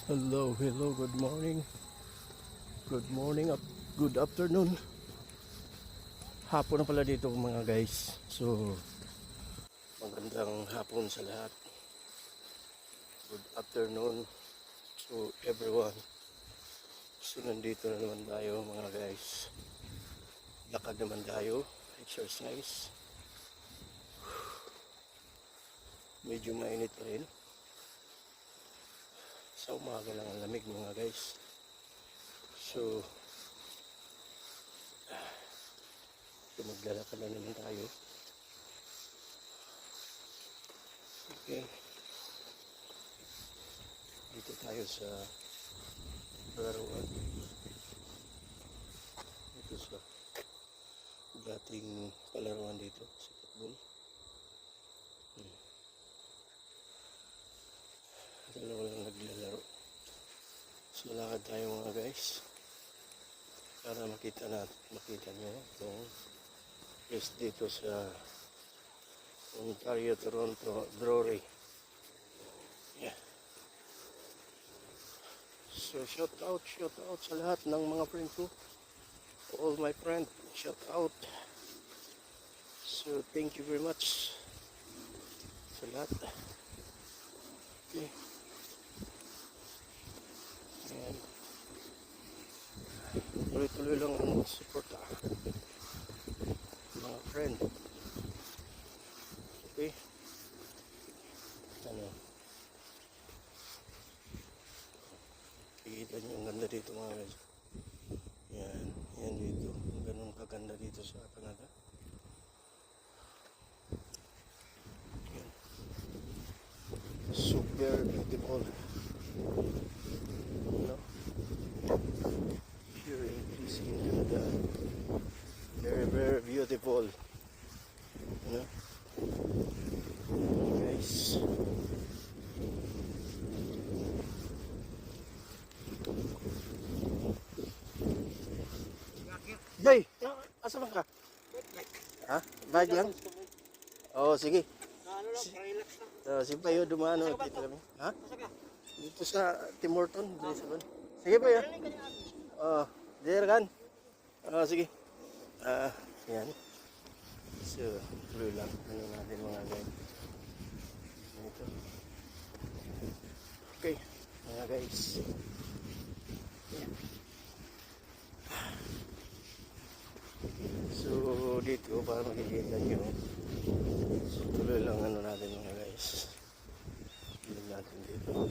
Hello, good morning. Good morning, good afternoon. Hapon na pala dito mga guys. So, magandang hapon sa lahat. Good afternoon to everyone. So, nandito na naman tayo mga guys. Lakad naman tayo, exercise. Medyo mainit pa rin. Sa umaga lang ang lamig mga guys. So maglalakad na naman tayo. Okay. Dito tayo sa palaruan. Ito sa dating palaruan dito sa football. Dalawa lang naglalaro. So lakad tayo mga guys para makita nyo itong place dito sa Ontario, Toronto, Brewery. Yeah. So shout out sa lahat ng mga friend ko, all my friend, shout out. So thank you very much sa lahat. Okay. Ayan. Tuloy-tuloy lang ang suporta mga friend. Okay. Ano, ikita nyo ang ganda dito mga guys. Yan dito, ganun kaganda dito sa Canada. Yan. Super beautiful. Here in Canada, very beautiful. Guys, Bay, asa man ka? Ha? Bag lang? Oh, sige. Si Bayo dumano dito kami. Ha? Dito sa Tim Horton, sige pa yan. Oh, there kan. Oh, sige. Yan. So, tuloy lang. Ano natin mga guys. Ito. Okay, mga guys. Yan. So, dito para makikita nyo. So, tuloy lang ano natin mga guys. Tuloy natin dito.